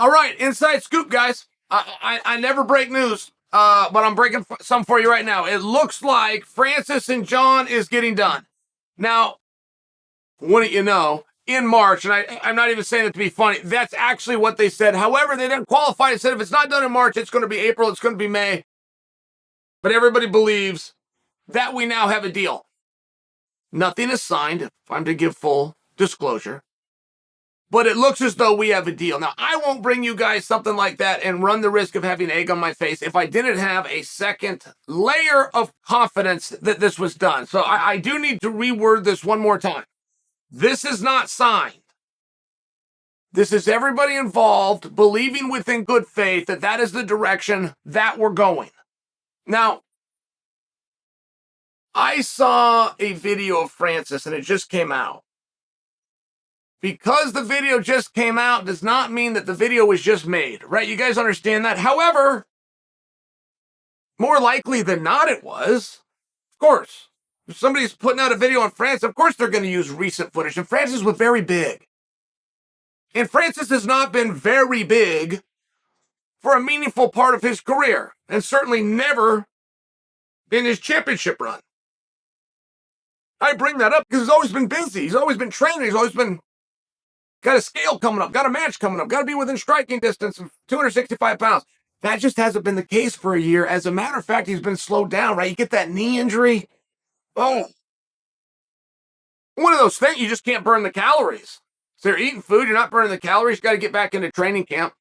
All right, inside scoop, guys. I never break news, but I'm breaking some for you right now. It looks like Francis and Jon is getting done. Now, wouldn't you know, in March, and I'm not even saying it to be funny, that's actually what they said. However, they didn't qualify and said if it's not done in March, it's going to be April, it's going to be May. But everybody believes that we now have a deal. Nothing is signed, if I'm to give full disclosure. But it looks as though we have a deal. Now, I won't bring you guys something like that and run the risk of having egg on my face if I didn't have a second layer of confidence that this was done. So I do need to reword this one more time. This is not signed. This is everybody involved believing within good faith that that is the direction that we're going. Now, I saw a video of Francis and it just came out. Because the video just came out does not mean that the video was just made, right? You guys understand that? However, more likely than not it was. Of course. If somebody's putting out a video on Francis, of course they're going to use recent footage. And Francis was very big. And Francis has not been very big for a meaningful part of his career. And certainly never in his championship run. I bring that up because he's always been busy. He's always been training. He's always been got a scale coming up, got a match coming up, got to be within striking distance of 265 pounds. That just hasn't been the case for a year. As a matter of fact, he's been slowed down, right? You get that knee injury. Oh. One of those things, you just can't burn the calories. So you're eating food, you're not burning the calories, you got to get back into training camp.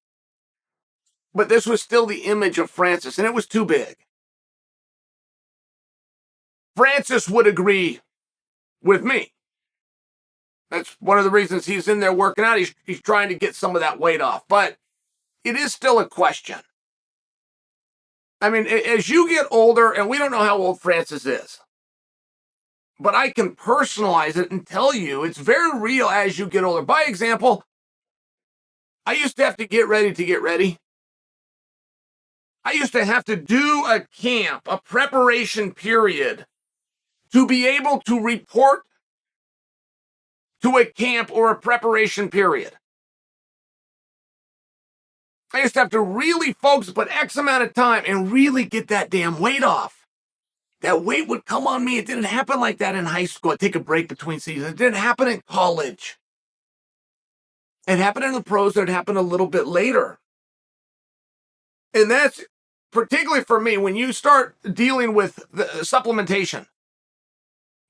But this was still the image of Francis, and it was too big. Francis would agree with me. That's one of the reasons he's in there working out. He's trying to get some of that weight off. But it is still a question. I mean, as you get older, and we don't know how old Francis is, but I can personalize it and tell you it's very real as you get older. By example, I used to have to get ready to get ready. I used to have to do a camp, a preparation period, to be able to report to a camp or a preparation period. I used to have to really focus, put X amount of time and really get that damn weight off. That weight would come on me. It didn't happen like that in high school. I'd take a break between seasons. It didn't happen in college. It happened in the pros, and it happened a little bit later. And that's particularly for me, when you start dealing with the supplementation,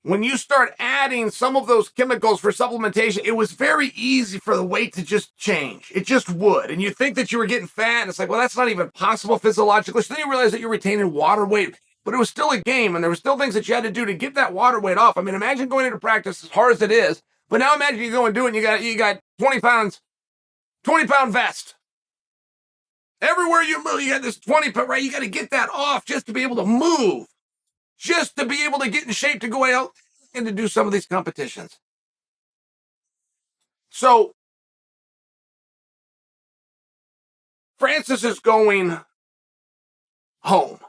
when you start adding some of those chemicals for supplementation, it was very easy for the weight to just change. It just would. And you think that you were getting fat, and it's like, well, that's not even possible physiologically. So then you realize that you're retaining water weight, but it was still a game, and there were still things that you had to do to get that water weight off. I mean, imagine going into practice as hard as it is, but now imagine you go and do it, and you got 20-pound vest. Everywhere you move, you got this 20-pound, right? You got to get that off just to be able to move. Just to be able to get in shape to go out and to do some of these competitions. So, Francis is going home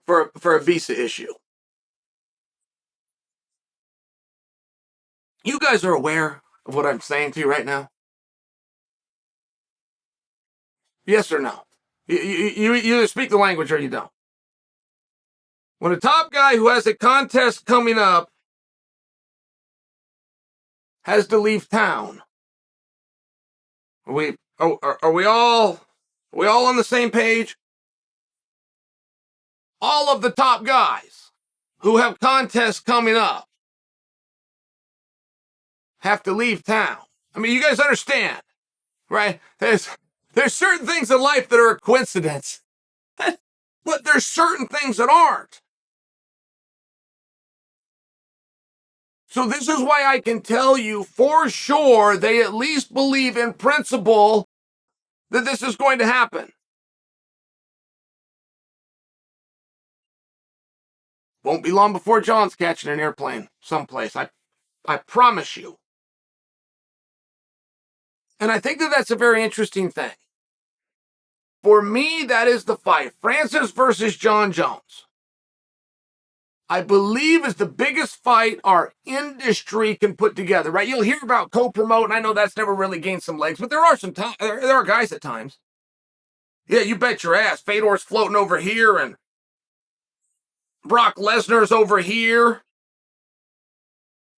for a visa issue. You guys are aware of what I'm saying to you right now? Yes or no? You either speak the language or you don't. When a top guy who has a contest coming up has to leave town, are we all on the same page? All of the top guys who have contests coming up have to leave town. I mean, you guys understand, right? There's certain things in life that are a coincidence, but there's certain things that aren't. So this is why I can tell you for sure they at least believe in principle that this is going to happen. Won't be long before Jon's catching an airplane someplace. I promise you. And I think that that's a very interesting thing. For me, that is the fight. Francis versus Jon Jones. I believe is the biggest fight our industry can put together, right? You'll hear about co-promote, and I know that's never really gained some legs, but there are guys at times. Yeah, you bet your ass. Fedor's floating over here, and Brock Lesnar's over here.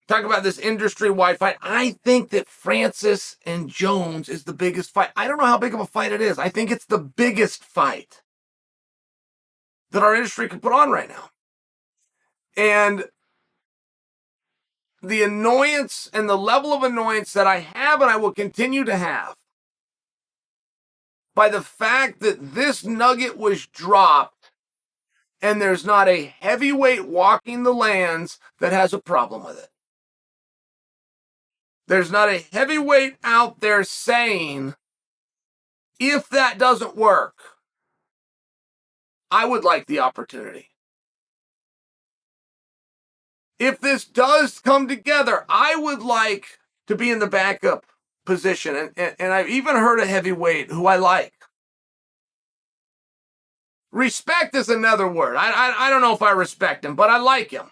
Talk about this industry-wide fight. I think that Francis and Jones is the biggest fight. I don't know how big of a fight it is. I think it's the biggest fight that our industry can put on right now. And the annoyance and the level of annoyance that I have and I will continue to have by the fact that this nugget was dropped and there's not a heavyweight walking the lands that has a problem with it. There's not a heavyweight out there saying, if that doesn't work, I would like the opportunity. If this does come together, I would like to be in the backup position. And I've even heard a heavyweight who I like. Respect is another word. I don't know if I respect him, but I like him.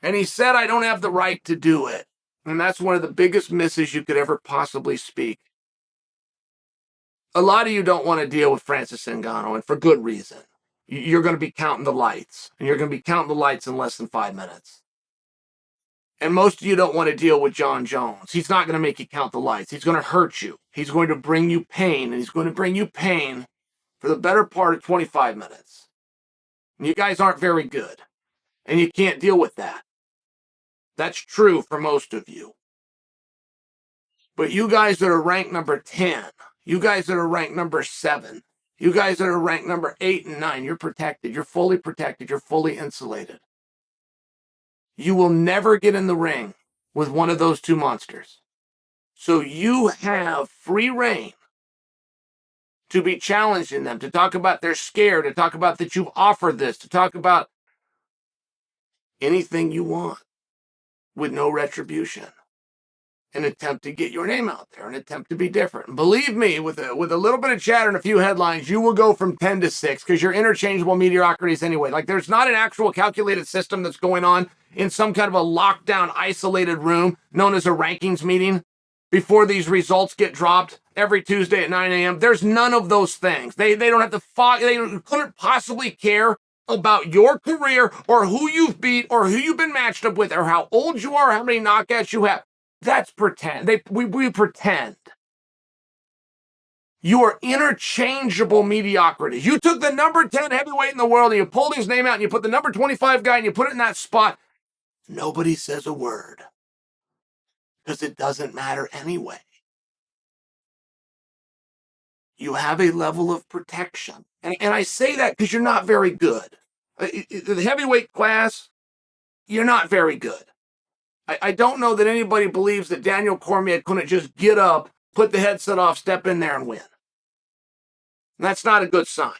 And he said, I don't have the right to do it. And that's one of the biggest misses you could ever possibly speak. A lot of you don't want to deal with Francis Ngannou, and for good reason. You're going to be counting the lights. And you're going to be counting the lights in less than 5 minutes. And most of you don't want to deal with Jon Jones. He's not going to make you count the lights. He's going to hurt you. He's going to bring you pain. And he's going to bring you pain for the better part of 25 minutes. And you guys aren't very good. And you can't deal with that. That's true for most of you. But you guys that are ranked number 10, you guys that are ranked number 7, you guys that are ranked number 8 and 9, you're protected. You're fully protected. You're fully insulated. You will never get in the ring with one of those two monsters. So you have free reign to be challenging them, to talk about they're scared, to talk about that you've offered this, to talk about anything you want with no retribution. An attempt to get your name out there, an attempt to be different. And believe me, with a little bit of chatter and a few headlines, you will go from 10 to 6 because you're interchangeable mediocrities anyway. Like, there's not an actual calculated system that's going on in some kind of a lockdown, isolated room known as a rankings meeting before these results get dropped every Tuesday at 9 a.m. There's none of those things. They don't have to they couldn't possibly care about your career or who you've beat or who you've been matched up with or how old you are, how many knockouts you have. That's pretend. We pretend. You are interchangeable mediocrity. You took the number 10 heavyweight in the world and you pulled his name out and you put the number 25 guy and you put it in that spot. Nobody says a word because it doesn't matter anyway. You have a level of protection. And I say that because you're not very good. The heavyweight class, you're not very good. I don't know that anybody believes that Daniel Cormier couldn't just get up, put the headset off, step in there and win. And that's not a good sign.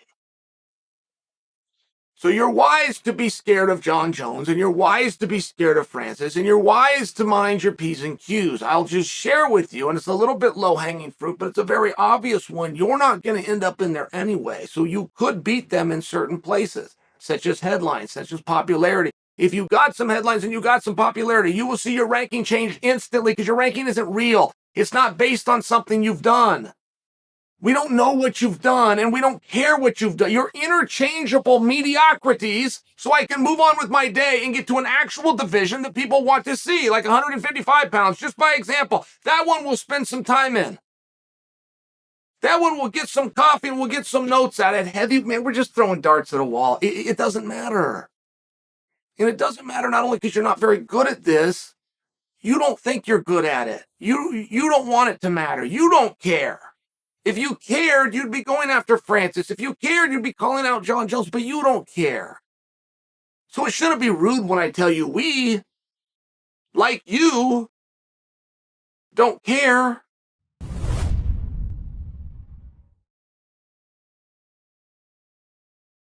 So you're wise to be scared of Jon Jones, and you're wise to be scared of Francis, and you're wise to mind your P's and Q's. I'll just share with you, and it's a little bit low-hanging fruit, but it's a very obvious one. You're not going to end up in there anyway, so you could beat them in certain places, such as headlines, such as popularity. If you got some headlines and you got some popularity, you will see your ranking change instantly because your ranking isn't real. It's not based on something you've done. We don't know what you've done, and we don't care what you've done. You're interchangeable mediocrities, so I can move on with my day and get to an actual division that people want to see, like 155 pounds, just by example. That one we'll spend some time in. That one we'll get some coffee and we'll get some notes out of. Heavy, man, we're just throwing darts at a wall. It doesn't matter. And it doesn't matter not only because you're not very good at this, you don't think you're good at it. You don't want it to matter. You don't care. If you cared, you'd be going after Francis. If you cared, you'd be calling out Jon Jones, but you don't care. So it shouldn't be rude when I tell you we, like you, don't care.